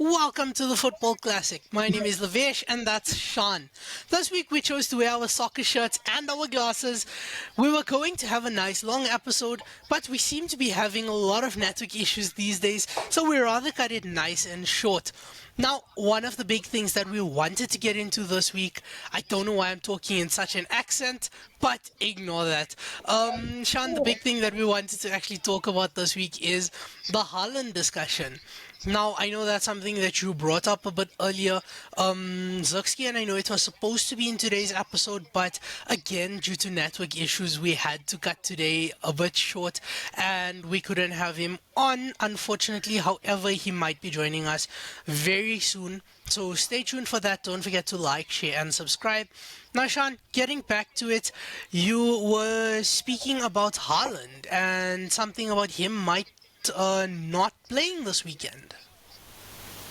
Welcome to the Football Classic. My name is Lavesh and that's Sean. This week we chose to wear our soccer shirts and our glasses. We were going to have a nice long episode, but we seem to be having a lot of network issues these days, so we rather cut it nice and short. Now, one of the big things that we wanted to get into this week, I don't know why I'm talking in such an accent, but ignore that. Sean, the big thing that we wanted to actually talk about this week is the Haaland discussion. Now, I know that's something that you brought up a bit earlier, Zuxki, and I know it was supposed to be in today's episode, but again, due to network issues, we had to cut today a bit short, and we couldn't have him on, unfortunately. However, he might be joining us very soon, so stay tuned for that. Don't forget to like, share, and subscribe. Now, Sean, getting back to it, you were speaking about Haaland, and something about him might not playing this weekend.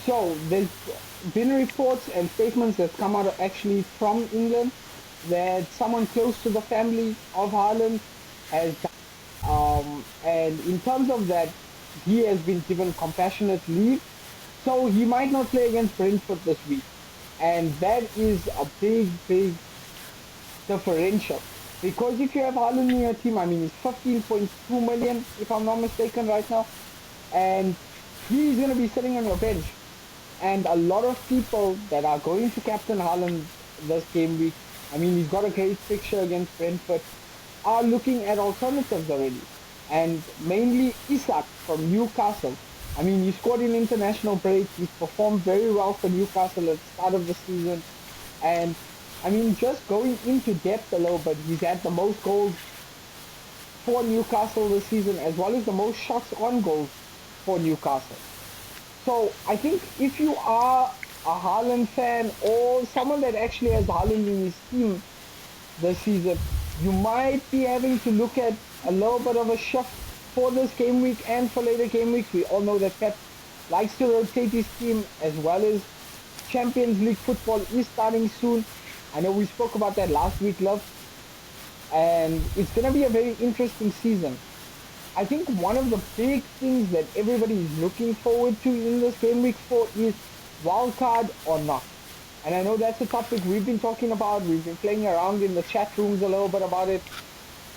So there's been reports and statements that come out actually from England that someone close to the family of Haaland has died. And in terms of that, he has been given compassionate leave, so he might not play against Brentford this week. And that is a big differential. Because if you have Haaland in your team, I mean, it's 15.2 million, if I'm not mistaken, right now. And he's going to be sitting on your bench. And a lot of people that are going to captain Haaland this game week, I mean, he's got a great fixture against Brentford, are looking at alternatives already. And mainly Isak from Newcastle. I mean, he scored in international break. He's performed very well for Newcastle at the start of the season. And I mean, just going into depth a little bit, he's had the most goals for Newcastle this season, as well as the most shots on goal for Newcastle. So I think if you are a Haaland fan or someone that actually has Haaland in his team this season, you might be having to look at a little bit of a shift for this game week and for later game weeks. We all know that Pep likes to rotate his team, as well as Champions League football is starting soon. I know we spoke about that last week, love, and it's going to be a very interesting season. I think one of the big things that everybody is looking forward to in this game week 4 is wildcard or not. And I know that's a topic we've been talking about. We've been playing around in the chat rooms a little bit about it.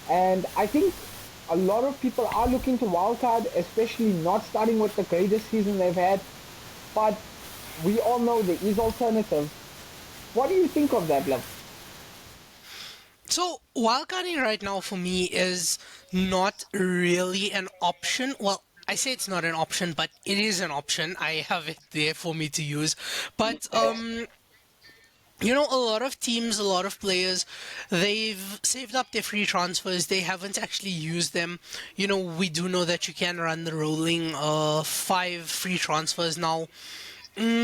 And I think a lot of people are looking to wildcard, especially not starting with the greatest season they've had. But we all know there is alternatives. What do you think of that, love? So, wildcarding right now for me is not really an option. Well, I say it's not an option, but it is an option. I have it there for me to use. But a lot of teams, a lot of players, they've saved up their free transfers. They haven't actually used them. We do know that you can run the rolling 5 free transfers now.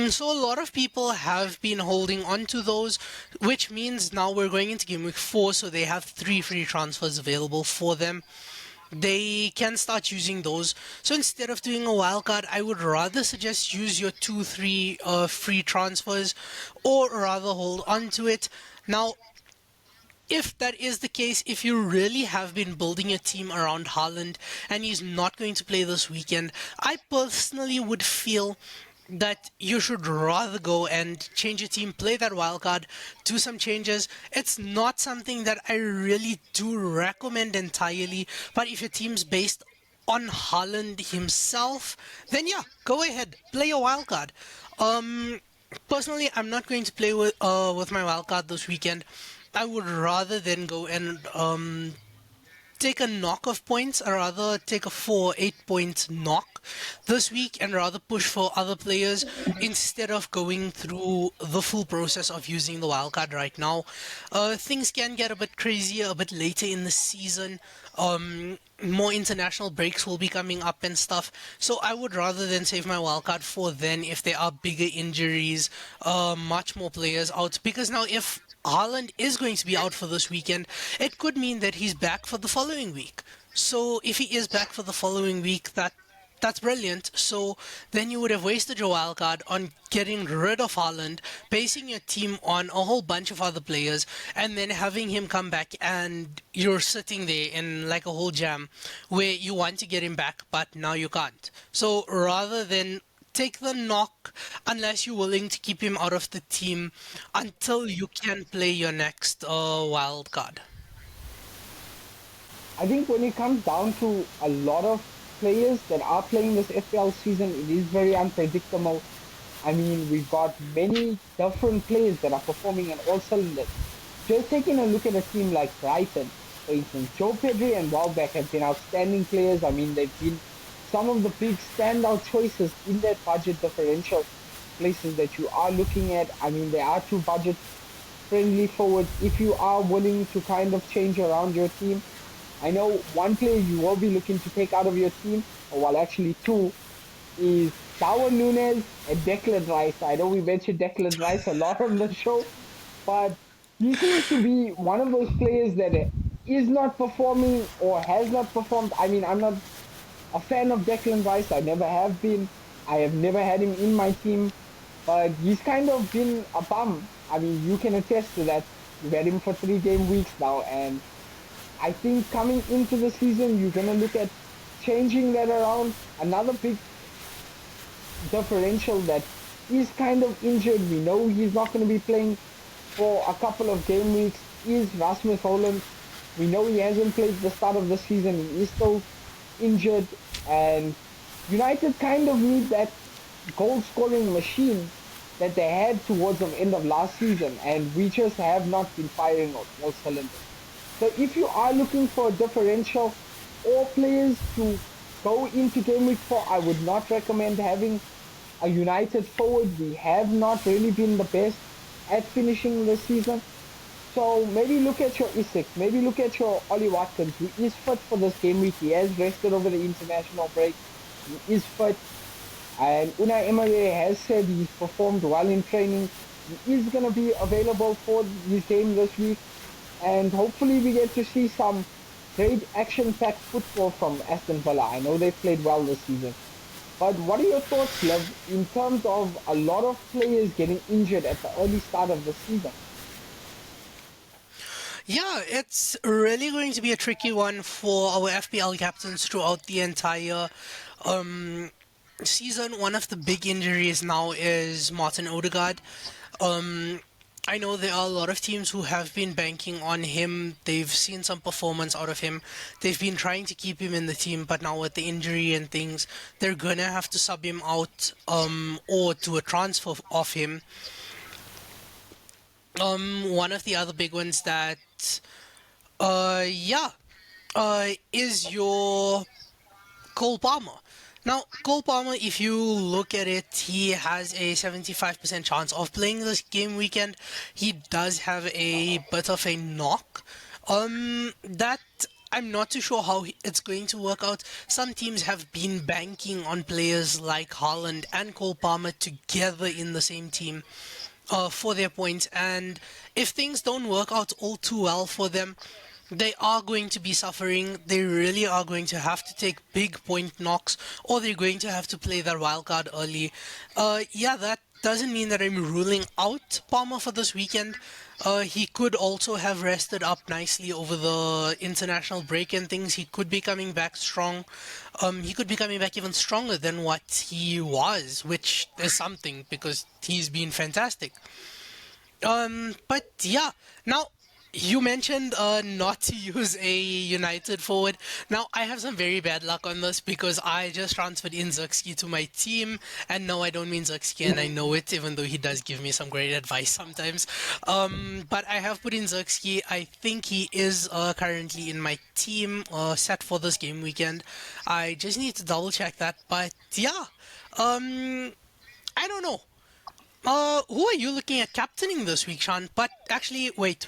So a lot of people have been holding on to those, which means now we're going into game week 4, so they have 3 free transfers available for them. They can start using those. So instead of doing a wildcard, I would rather suggest use your 2-3 free transfers, or rather hold on to it. Now, if that is the case, if you really have been building a team around Haaland and he's not going to play this weekend, I personally would feel that you should rather go and change your team, play that wildcard, do some changes. It's not something that I really do recommend entirely, but if your team's based on Haaland himself, then yeah, go ahead, play your wildcard. Personally, I'm not going to play with my wildcard this weekend. I would rather then go and take a knock of points, or rather take a 4-8 point knock this week, and rather push for other players instead of going through the full process of using the wildcard right now. Things can get a bit crazier a bit later in the season. More international breaks will be coming up and stuff. So I would rather than save my wildcard for then, if there are bigger injuries, much more players out. Because now if Haaland is going to be out for this weekend, it could mean that he's back for the following week. So if he is back for the following week, that's brilliant. So then you would have wasted your wild card on getting rid of Haaland, basing your team on a whole bunch of other players, and then having him come back and you're sitting there in like a whole jam where you want to get him back, but now you can't. So rather than take the knock unless you're willing to keep him out of the team until you can play your next wild card. I think when it comes down to a lot of players that are playing this FPL season, it is very unpredictable. I mean, we've got many different players that are performing on all cylinders. Just taking a look at a team like Brighton, for instance, Joe Pedri and Welbeck have been outstanding players. I mean, they've been some of the big standout choices in that budget differential places that you are looking at. I mean, there are two budget friendly forwards if you are willing to kind of change around your team. I know one player you will be looking to take out of your team, or well, actually two, is Darwin Nunes and Declan Rice. I know we mentioned Declan Rice a lot on the show, but he seems to be one of those players that is not performing or has not performed. I mean, I'm not a fan of Declan Rice. I never have been. I have never had him in my team, but he's kind of been a bum. I mean, you can attest to that. You've had him for 3 game weeks now, and I think coming into the season, you're gonna look at changing that around. Another big differential that is kind of injured. We know he's not going to be playing for a couple of game weeks. Is Rasmus Haaland? We know he hasn't played the start of the season. He is still injured, and United kind of need that goal scoring machine that they had towards the end of last season, and we just have not been firing on all cylinders. So if you are looking for a differential or players to go into game week 4, I would not recommend having a United forward. We have not really been the best at finishing the season. So maybe look at your Isak, maybe look at your Ollie Watkins, who is fit for this game week. He has rested over the international break. He is fit. And Unai Emery has said he's performed well in training. He is going to be available for his game this week. And hopefully we get to see some great action-packed football from Aston Villa. I know they've played well this season. But what are your thoughts, Lev, in terms of a lot of players getting injured at the early start of the season? Yeah, it's really going to be a tricky one for our FPL captains throughout the entire season. One of the big injuries now is Martin Odegaard. Um, I know there are a lot of teams who have been banking on him. They've seen some performance out of him. They've been trying to keep him in the team, but now with the injury and things, they're gonna have to sub him out or do a transfer of him. One of the other big ones that yeah, is your Cole Palmer. Now, Cole Palmer, if you look at it, he has a 75% chance of playing this game weekend. He does have a bit of a knock. That I'm not too sure how it's going to work out. Some teams have been banking on players like Haaland and Cole Palmer together in the same team for their points, and if things don't work out all too well for them, they are going to be suffering. They really are going to have to take big point knocks, or they're going to have to play their wild card early. Yeah, that doesn't mean that I'm ruling out Palmer for this weekend. He could also have rested up nicely over the international break and things. He could be coming back strong. He could be coming back even stronger than what he was, which is something because he's been fantastic. But yeah, now you mentioned not to use a United forward. Now I have some very bad luck on this because I just transferred in Zirkzee to my team, and no, I don't mean Zirkzee, and I know it, even though he does give me some great advice sometimes. But I have put in Zirkzee. I think he is currently in my team, set for this game weekend. I just need to double check that, but yeah, I don't know. Who are you looking at captaining this week, Sean? But actually, wait.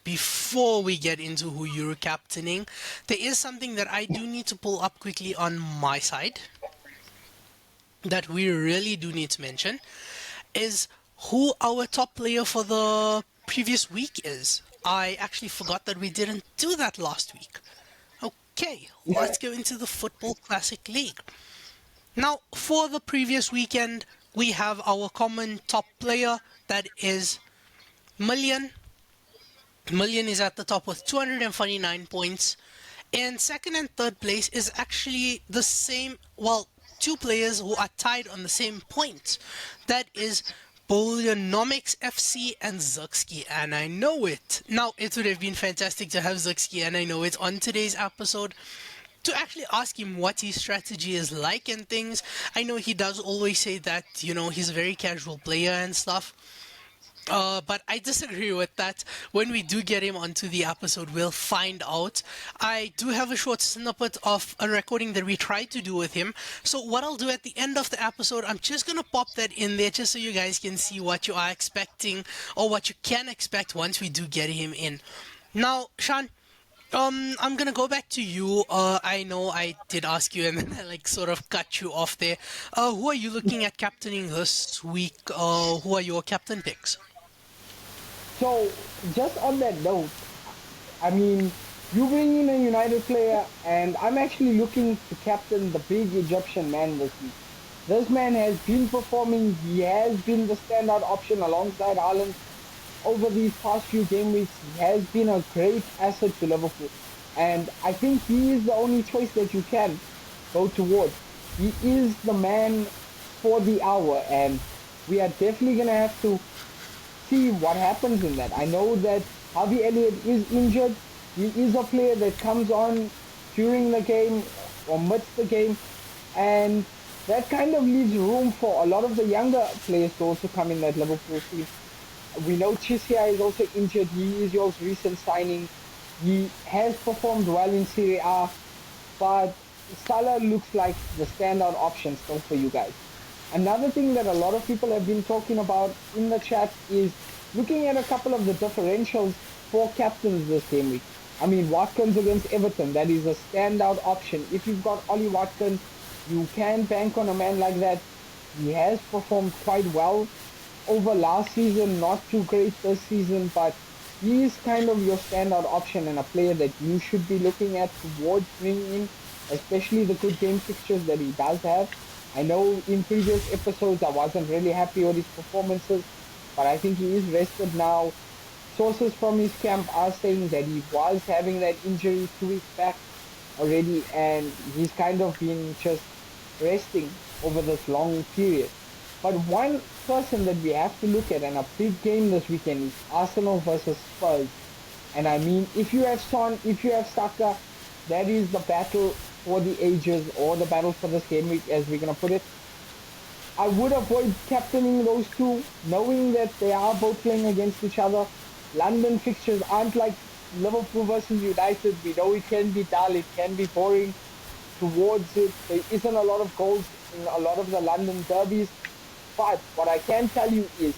Before we get into who you're captaining, there is something that I do need to pull up quickly on my side that we really do need to mention is who our top player for the previous week is. I actually forgot that we didn't do that last week. Okay, let's go into the Football Classic League. Now, for the previous weekend, we have our common top player, that is Million. Million is at the top with 249 points. And second and third place is actually the same. Well, two players who are tied on the same point. That is Bolyonomics FC and Zuxki, and I know it. Now, it would have been fantastic to have Zuxki, and I know it, on today's episode to actually ask him what his strategy is like and things. I know he does always say that, he's a very casual player and stuff. But I disagree with that. When we do get him onto the episode, we'll find out. I do have a short snippet of a recording that we tried to do with him. So what I'll do at the end of the episode, I'm just gonna pop that in there just so you guys can see what you are expecting or what you can expect once we do get him in. Now, Sean, I'm gonna go back to you. I know I did ask you and then I sort of cut you off there. Who are you looking at captaining this week? Who are your captain picks? So, just on that note, I mean, you bring in a United player, and I'm actually looking to captain the big Egyptian man this week. This man has been performing. He has been the standout option alongside Haaland over these past few game weeks. He has been a great asset to Liverpool, and I think he is the only choice that you can go towards. He is the man for the hour, and we are definitely gonna have to see what happens in that. I know that Harvey Elliott is injured. He is a player that comes on during the game or midst the game, and that kind of leaves room for a lot of the younger players to also come in that Liverpool team. We know Chisia is also injured. He is your recent signing. He has performed well in Serie A, but Salah looks like the standout option still for you guys. Another thing that a lot of people have been talking about in the chat is looking at a couple of the differentials for captains this game week. I mean, Watkins against Everton, that is a standout option. If you've got Ollie Watkins, you can bank on a man like that. He has performed quite well over last season, not too great this season, but he is kind of your standout option and a player that you should be looking at towards bringing in, especially the good game fixtures that he does have. I know in previous episodes I wasn't really happy with his performances, but I think he is rested now. Sources from his camp are saying that he was having that injury 2 weeks back already, and he's kind of been just resting over this long period. But one person that we have to look at, and a big game this weekend, is Arsenal versus Spurs. And I mean, if you have Son, if you have Saka, that is the battle for the ages, or the battle for this game week, as we're going to put it. I would avoid captaining those two, knowing that they are both playing against each other. London fixtures aren't like Liverpool versus United. We know it can be dull, it can be boring towards it. There isn't a lot of goals in a lot of the London derbies. But what I can tell you is,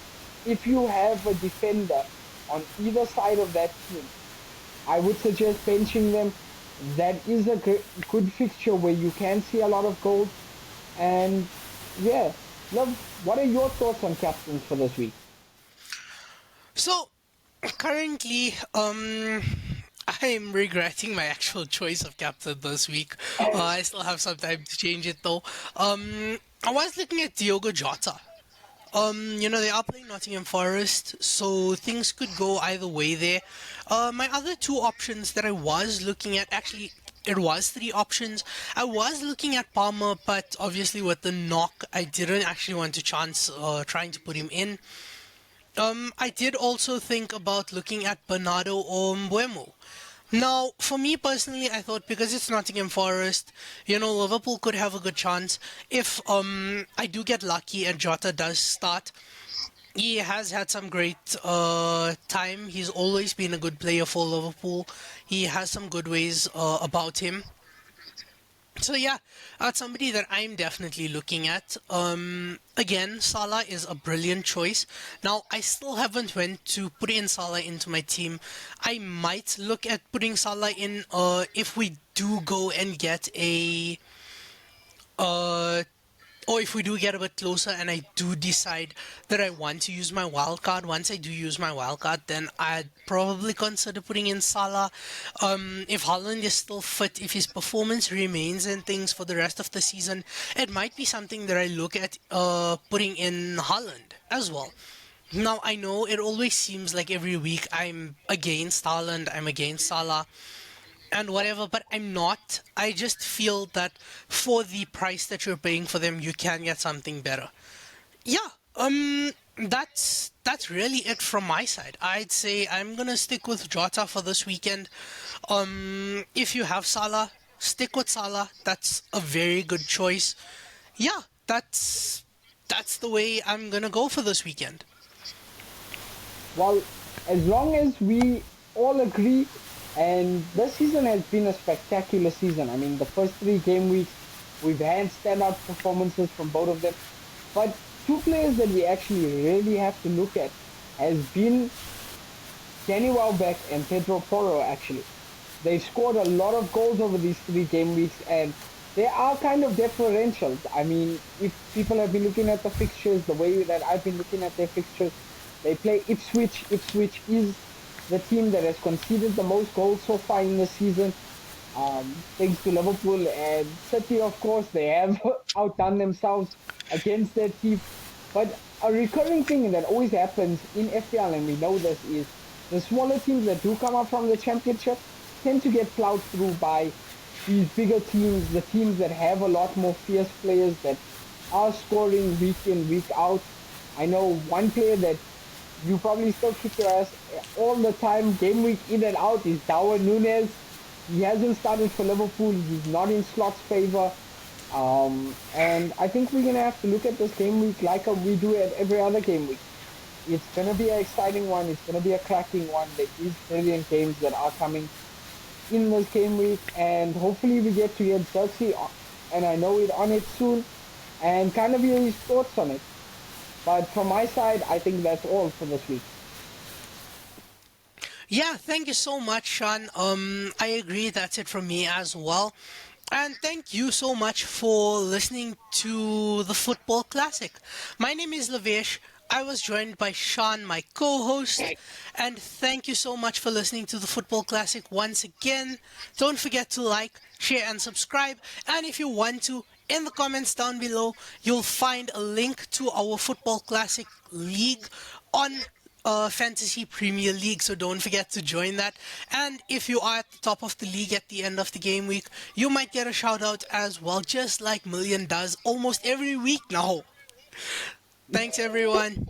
if you have a defender on either side of that team, I would suggest benching them. That is a good fixture where you can see a lot of goals. And yeah, love. What are your thoughts on captains for this week? So, currently, I'm regretting my actual choice of captain this week. I still have some time to change it though. I was looking at Diogo Jota. They are playing Nottingham Forest, so things could go either way there. My other two options that I was looking at, actually, it was three options. I was looking at Palmer, but obviously with the knock, I didn't actually want to chance trying to put him in. I did also think about looking at Bernardo or Mbuemo. Now, for me personally, I thought because it's Nottingham Forest, Liverpool could have a good chance. If I do get lucky and Jota does start, he has had some great time. He's always been a good player for Liverpool. He has some good ways about him. So yeah, that's somebody that I'm definitely looking at. Again, Salah is a brilliant choice. Now, I still haven't went to put in Salah into my team. I might look at putting Salah in if we do go and get a uh or if we do get a bit closer and I do decide that I want to use my wild card. Once I do use my wild card, then I'd probably consider putting in Salah. If Haaland is still fit, if his performance remains and things for the rest of the season, it might be something that I look at putting in Haaland as well. Now, I know it always seems like every week I'm against Haaland, I'm against Salah, and whatever, but I'm not. I just feel that for the price that you're paying for them, you can get something better. Yeah, that's really it from my side. I'd say I'm gonna stick with Jota for this weekend. If you have Salah, stick with Salah. That's a very good choice. Yeah, that's the way I'm gonna go for this weekend. Well, as long as we all agree, and this season has been a spectacular season. I mean, the first three game weeks, we've had standout performances from both of them. But two players that we actually really have to look at has been Danny Welbeck and Pedro Porro, actually. They scored a lot of goals over these three game weeks, and they are kind of differential. I mean, if people have been looking at the fixtures the way that I've been looking at their fixtures, they play Ipswich. Ipswich is the team that has conceded the most goals so far in the season, thanks to Liverpool and City. Of course, they have outdone themselves against their team. But a recurring thing that always happens in FPL, and we know this, is the smaller teams that do come up from the championship tend to get plowed through by these bigger teams, the teams that have a lot more fierce players that are scoring week in, week out. I know one player that you probably still kick your ass all the time, game week in and out, is Darwin Nunes. He hasn't started for Liverpool. He's not in Slot's favor. And I think we're gonna have to look at this game week like we do at every other game week. It's gonna be an exciting one. It's gonna be a cracking one. There is brilliant games that are coming in this game week, and hopefully we get to get Xerxes, and I know it on it soon, and kind of hear his thoughts on it. But from my side, I think that's all for this week. Yeah, thank you so much, Sean. I agree. That's it from me as well. And thank you so much for listening to the Football Classic. My name is Lavesh. I was joined by Sean, my co host. And thank you so much for listening to the Football Classic once again. Don't forget to like, share, and subscribe. And if you want to, in the comments down below, you'll find a link to our Football Classic League on Fantasy Premier League, so don't forget to join that. And if you are at the top of the league at the end of the game week, you might get a shout out as well, just like Million does almost every week now. Thanks, everyone.